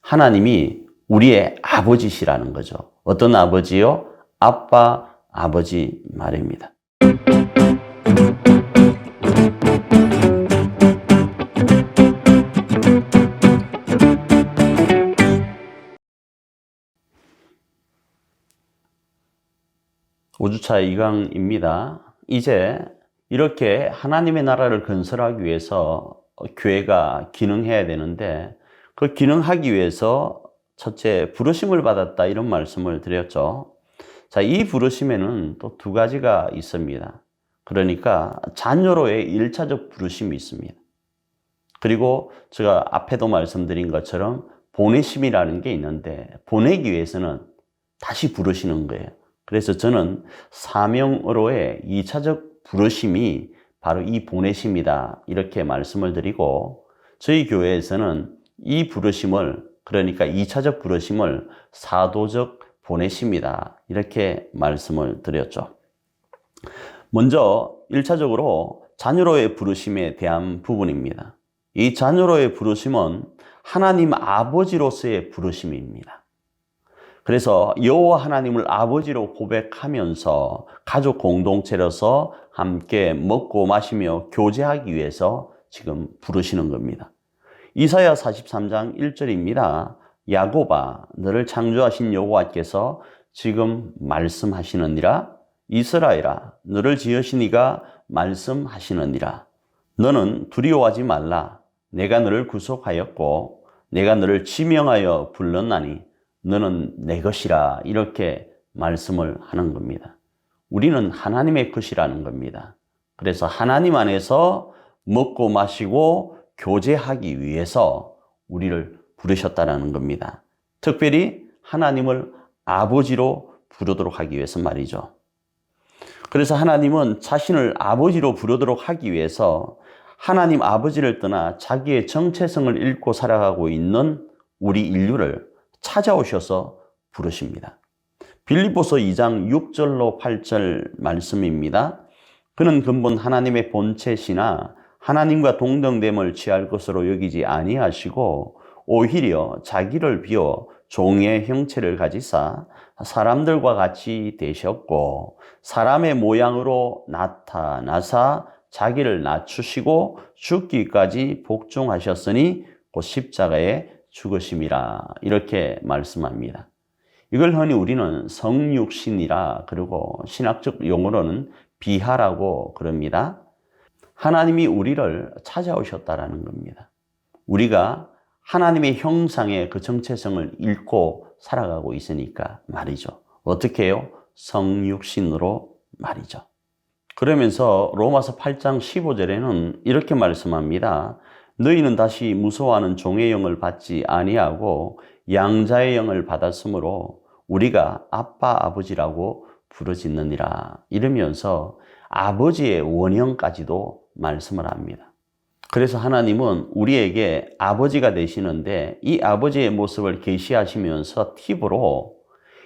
하나님이 우리의 아버지시라는 거죠. 어떤 아버지요? 아빠, 아버지 말입니다. 우주차 2강입니다. 이제 이렇게 하나님의 나라를 건설하기 위해서 교회가 기능해야 되는데 그 기능하기 위해서 첫째 부르심을 받았다 이런 말씀을 드렸죠. 자, 이 부르심에는 또 두 가지가 있습니다. 그러니까 자녀로의 1차적 부르심이 있습니다. 그리고 제가 앞에도 말씀드린 것처럼 보내심이라는 게 있는데 보내기 위해서는 다시 부르시는 거예요. 그래서 저는 사명으로의 2차적 부르심이 바로 이 보내심이다 이렇게 말씀을 드리고 저희 교회에서는 이 부르심을 그러니까 2차적 부르심을 사도적 보내심이다 이렇게 말씀을 드렸죠. 먼저 1차적으로 자녀로의 부르심에 대한 부분입니다. 이 자녀로의 부르심은 하나님 아버지로서의 부르심입니다. 그래서 여호와 하나님을 아버지로 고백하면서 가족 공동체로서 함께 먹고 마시며 교제하기 위해서 지금 부르시는 겁니다. 이사야 43장 1절입니다. 야곱아, 너를 창조하신 여호와께서 지금 말씀하시느니라. 이스라엘아, 너를 지으신 이가 말씀하시느니라. 너는 두려워하지 말라. 내가 너를 구속하였고 내가 너를 지명하여 불렀나니 너는 내 것이라 이렇게 말씀을 하는 겁니다. 우리는 하나님의 것이라는 겁니다. 그래서 하나님 안에서 먹고 마시고 교제하기 위해서 우리를 부르셨다는 겁니다. 특별히 하나님을 아버지로 부르도록 하기 위해서 말이죠. 그래서 하나님은 자신을 아버지로 부르도록 하기 위해서 하나님 아버지를 떠나 자기의 정체성을 잃고 살아가고 있는 우리 인류를 찾아오셔서 부르십니다. 빌립보서 2장 6절로 8절 말씀입니다. 그는 근본 하나님의 본체시나 하나님과 동등됨을 취할 것으로 여기지 아니하시고 오히려 자기를 비워 종의 형체를 가지사 사람들과 같이 되셨고 사람의 모양으로 나타나사 자기를 낮추시고 죽기까지 복종하셨으니 곧 십자가에 죽으심이라 이렇게 말씀합니다. 이걸 흔히 우리는 성육신이라 그리고 신학적 용어로는 비하라고 그럽니다. 하나님이 우리를 찾아오셨다라는 겁니다. 우리가 하나님의 형상의 그 정체성을 잃고 살아가고 있으니까 말이죠. 어떻게 해요? 성육신으로 말이죠. 그러면서 로마서 8장 15절에는 이렇게 말씀합니다. 너희는 다시 무서워하는 종의 영을 받지 아니하고 양자의 영을 받았으므로 우리가 아빠 아버지라고 부르짖느니라 이러면서 아버지의 원형까지도 말씀을 합니다. 그래서 하나님은 우리에게 아버지가 되시는데 이 아버지의 모습을 계시하시면서 팁으로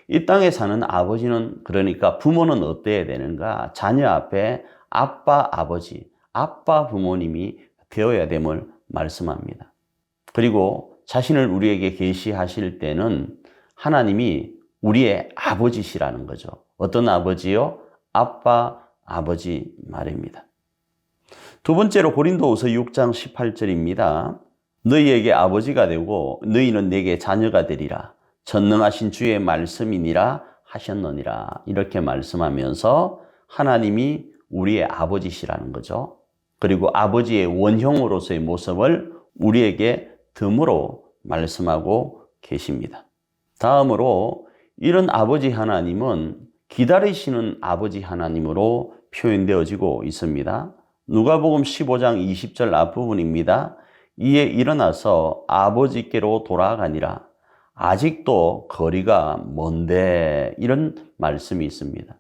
이 땅에 사는 아버지는 그러니까 부모는 어때야 되는가? 자녀 앞에 아빠 아버지, 아빠 부모님이 되어야 됨을 말씀합니다. 그리고 자신을 우리에게 계시하실 때는 하나님이 우리의 아버지시라는 거죠. 어떤 아버지요? 아빠, 아버지 말입니다. 두 번째로 고린도후서 6장 18절입니다. 너희에게 아버지가 되고 너희는 내게 자녀가 되리라. 전능하신 주의 말씀이니라 하셨느니라. 이렇게 말씀하면서 하나님이 우리의 아버지시라는 거죠. 그리고 아버지의 원형으로서의 모습을 우리에게 덤으로 말씀하고 계십니다. 다음으로 이런 아버지 하나님은 기다리시는 아버지 하나님으로 표현되어지고 있습니다. 누가복음 15장 20절 앞부분입니다. 이에 일어나서 아버지께로 돌아가니라. 아직도 거리가 먼데 이런 말씀이 있습니다.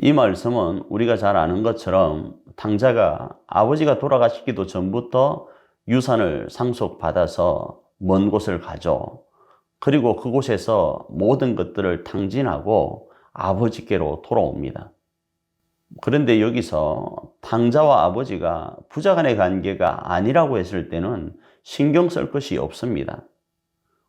이 말씀은 우리가 잘 아는 것처럼 탕자가 아버지가 돌아가시기도 전부터 유산을 상속받아서 먼 곳을 가죠. 그리고 그곳에서 모든 것들을 탕진하고 아버지께로 돌아옵니다. 그런데 여기서 탕자와 아버지가 부자 간의 관계가 아니라고 했을 때는 신경 쓸 것이 없습니다.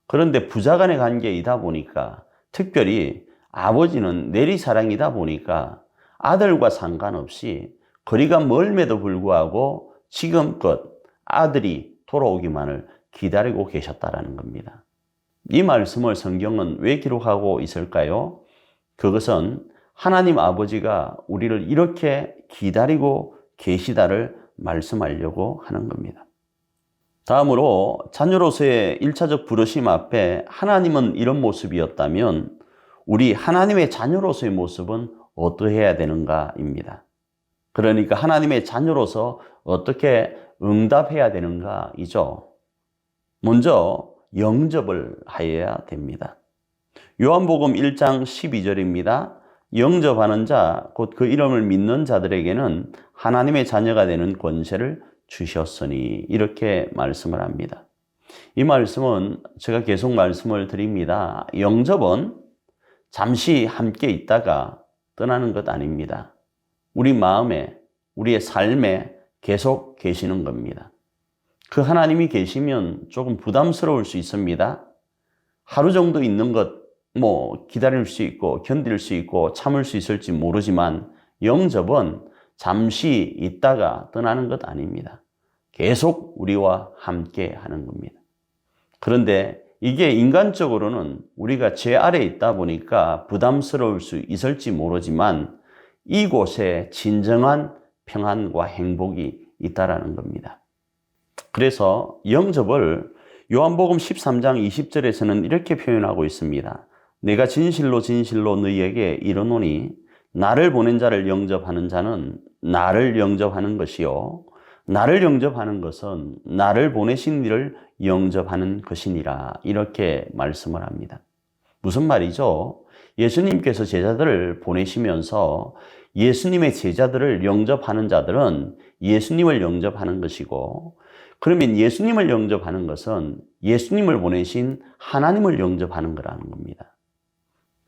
그런데 부자간의 관계이다 보니까, 특별히 아버지는 내리사랑이다 보니까 아들과 상관없이 거리가 멀음에도 불구하고 지금껏 아들이 돌아오기만을 기다리고 계셨다라는 겁니다. 이 말씀을 성경은 왜 기록하고 있을까요? 그것은 하나님 아버지가 우리를 이렇게 기다리고 계시다를 말씀하려고 하는 겁니다. 다음으로 자녀로서의 1차적 부르심 앞에 하나님은 이런 모습이었다면 우리 하나님의 자녀로서의 모습은 어떠해야 되는가입니다. 그러니까 하나님의 자녀로서 어떻게 응답해야 되는가이죠. 먼저 영접을 하여야 됩니다. 요한복음 1장 12절입니다. 영접하는 자, 곧 그 이름을 믿는 자들에게는 하나님의 자녀가 되는 권세를 주셨으니, 이렇게 말씀을 합니다. 이 말씀은 제가 계속 말씀을 드립니다. 영접은 잠시 함께 있다가 떠나는 것 아닙니다. 우리 마음에, 우리의 삶에 계속 계시는 겁니다. 그 하나님이 계시면 조금 부담스러울 수 있습니다. 하루 정도 있는 것 기다릴 수 있고 견딜 수 있고 참을 수 있을지 모르지만 영접은 잠시 있다가 떠나는 것 아닙니다. 계속 우리와 함께 하는 겁니다. 그런데 이게 인간적으로는 우리가 죄 아래에 있다 보니까 부담스러울 수 있을지 모르지만 이곳에 진정한 평안과 행복이 있다라는 겁니다. 그래서 영접을 요한복음 13장 20절에서는 이렇게 표현하고 있습니다. 내가 진실로 진실로 너희에게 이르노니 나를 보낸 자를 영접하는 자는 나를 영접하는 것이요 나를 영접하는 것은 나를 보내신 이를 영접하는 것이니라, 이렇게 말씀을 합니다. 무슨 말이죠? 예수님께서 제자들을 보내시면서 예수님의 제자들을 영접하는 자들은 예수님을 영접하는 것이고, 그러면 예수님을 영접하는 것은 예수님을 보내신 하나님을 영접하는 거라는 겁니다.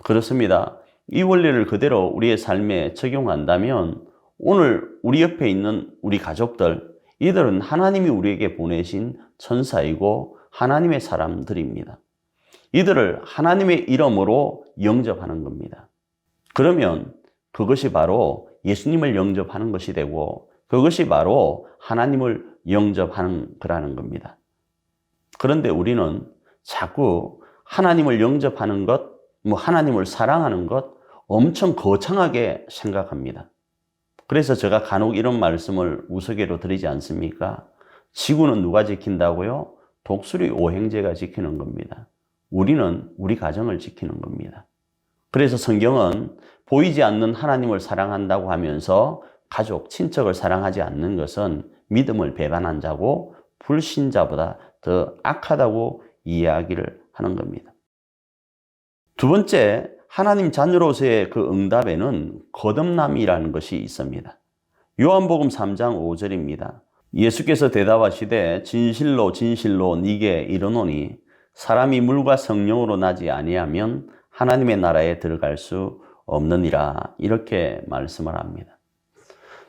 그렇습니다. 이 원리를 그대로 우리의 삶에 적용한다면 오늘 우리 옆에 있는 우리 가족들, 이들은 하나님이 우리에게 보내신 천사이고 하나님의 사람들입니다. 이들을 하나님의 이름으로 영접하는 겁니다. 그러면 그것이 바로 예수님을 영접하는 것이 되고 그것이 바로 하나님을 영접하는 거라는 겁니다. 그런데 우리는 자꾸 하나님을 영접하는 것, 하나님을 사랑하는 것 엄청 거창하게 생각합니다. 그래서 제가 간혹 이런 말씀을 우스개로 드리지 않습니까? 지구는 누가 지킨다고요? 독수리 오행제가 지키는 겁니다. 우리는 우리 가정을 지키는 겁니다. 그래서 성경은 보이지 않는 하나님을 사랑한다고 하면서 가족, 친척을 사랑하지 않는 것은 믿음을 배반한 자고 불신자보다 더 악하다고 이야기를 하는 겁니다. 두 번째, 하나님 자녀로서의 그 응답에는 거듭남이라는 것이 있습니다. 요한복음 3장 5절입니다. 예수께서 대답하시되 진실로 진실로 네게 이르노니 사람이 물과 성령으로 나지 아니하면 하나님의 나라에 들어갈 수 없느니라, 이렇게 말씀을 합니다.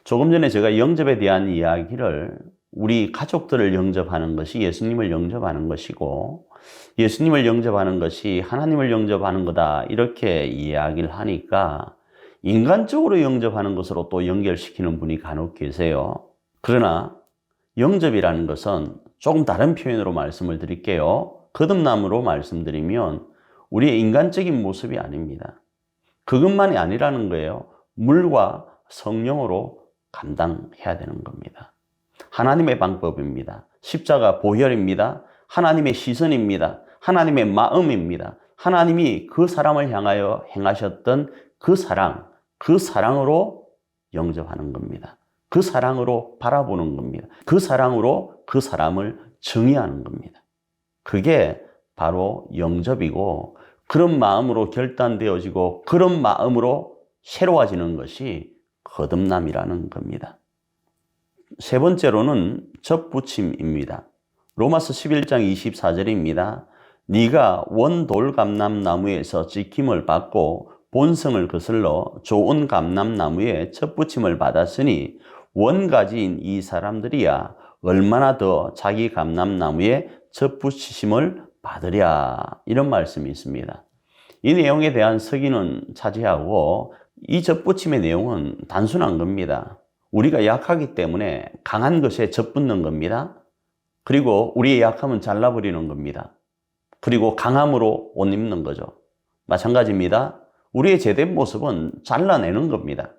조금 전에 제가 영접에 대한 이야기를 우리 가족들을 영접하는 것이 예수님을 영접하는 것이고 예수님을 영접하는 것이 하나님을 영접하는 거다, 이렇게 이야기를 하니까 인간적으로 영접하는 것으로 또 연결시키는 분이 간혹 계세요. 그러나 영접이라는 것은 조금 다른 표현으로 말씀을 드릴게요. 거듭남으로 말씀드리면 우리의 인간적인 모습이 아닙니다. 그것만이 아니라는 거예요. 물과 성령으로 감당해야 되는 겁니다. 하나님의 방법입니다. 십자가 보혈입니다. 하나님의 시선입니다. 하나님의 마음입니다. 하나님이 그 사람을 향하여 행하셨던 그 사랑으로 영접하는 겁니다. 그 사랑으로 바라보는 겁니다. 그 사랑으로 그 사람을 정의하는 겁니다. 그게 바로 영접이고, 그런 마음으로 결단되어지고 그런 마음으로 새로워지는 것이 거듭남이라는 겁니다. 세 번째로는 접붙임입니다. 로마서 11장 24절입니다. 네가 원돌 감람나무에서 찍힘을 받고 본성을 거슬러 좋은 감람나무에 접붙임을 받았으니 원가지인 이 사람들이야 얼마나 더 자기 감람나무에 접붙이심을 받으랴. 이런 말씀이 있습니다. 이 내용에 대한 석의는 차지하고 이 접붙임의 내용은 단순한 겁니다. 우리가 약하기 때문에 강한 것에 접붙는 겁니다. 그리고 우리의 약함은 잘라버리는 겁니다. 그리고 강함으로 옷 입는 거죠. 마찬가지입니다. 우리의 제된 모습은 잘라내는 겁니다.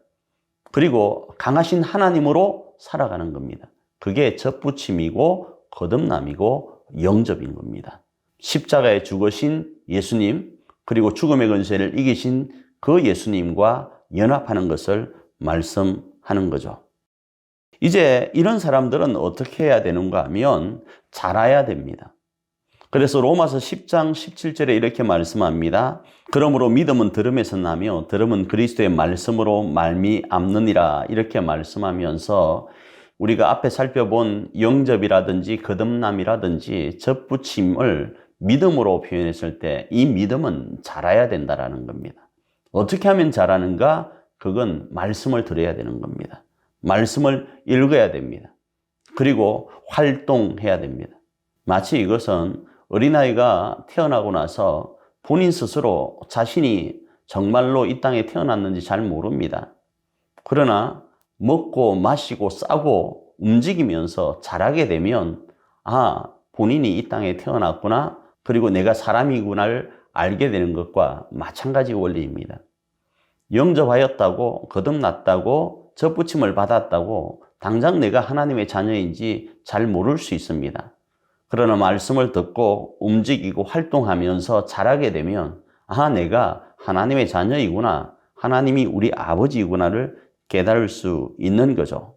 그리고 강하신 하나님으로 살아가는 겁니다. 그게 접붙임이고 거듭남이고 영접인 겁니다. 십자가에 죽으신 예수님, 그리고 죽음의 권세를 이기신 그 예수님과 연합하는 것을 말씀하는 거죠. 이제 이런 사람들은 어떻게 해야 되는가 하면 자라야 됩니다. 그래서 로마서 10장 17절에 이렇게 말씀합니다. 그러므로 믿음은 들음에서 나며 들음은 그리스도의 말씀으로 말미암느니라. 이렇게 말씀하면서 우리가 앞에 살펴본 영접이라든지 거듭남이라든지 접붙임을 믿음으로 표현했을 때 이 믿음은 자라야 된다라는 겁니다. 어떻게 하면 자라는가? 그건 말씀을 들어야 되는 겁니다. 말씀을 읽어야 됩니다. 그리고 활동해야 됩니다. 마치 이것은 어린아이가 태어나고 나서 본인 스스로 자신이 정말로 이 땅에 태어났는지 잘 모릅니다. 그러나 먹고 마시고 싸고 움직이면서 자라게 되면 본인이 이 땅에 태어났구나, 그리고 내가 사람이구나를 알게 되는 것과 마찬가지 원리입니다. 영접하였다고, 거듭났다고, 접붙임을 받았다고 당장 내가 하나님의 자녀인지 잘 모를 수 있습니다. 그러나 말씀을 듣고 움직이고 활동하면서 자라게 되면 내가 하나님의 자녀이구나, 하나님이 우리 아버지이구나를 깨달을 수 있는 거죠.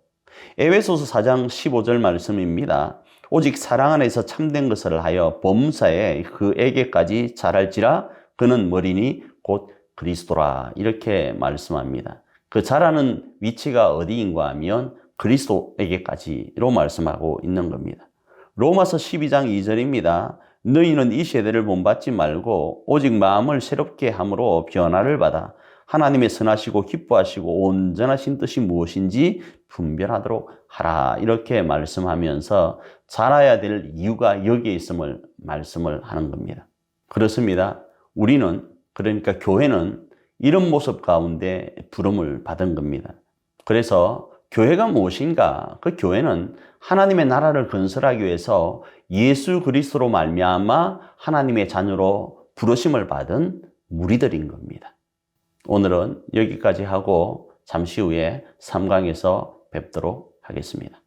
에베소서 4장 15절 말씀입니다. 오직 사랑 안에서 참된 것을 하여 범사에 그에게까지 자랄지라. 그는 머리니 곧 그리스도라. 이렇게 말씀합니다. 그 자라는 위치가 어디인가 하면 그리스도에게까지로 말씀하고 있는 겁니다. 로마서 12장 2절입니다. 너희는 이 세대를 본받지 말고 오직 마음을 새롭게 함으로 변화를 받아 하나님의 선하시고 기뻐하시고 온전하신 뜻이 무엇인지 분별하도록 하라. 이렇게 말씀하면서 자라야 될 이유가 여기에 있음을 말씀을 하는 겁니다. 그렇습니다. 우리는, 그러니까 교회는 이런 모습 가운데 부름을 받은 겁니다. 그래서 교회가 무엇인가? 그 교회는 하나님의 나라를 건설하기 위해서 예수 그리스도로 말미암아 하나님의 자녀로 부르심을 받은 무리들인 겁니다. 오늘은 여기까지 하고 잠시 후에 3강에서 뵙도록 하겠습니다.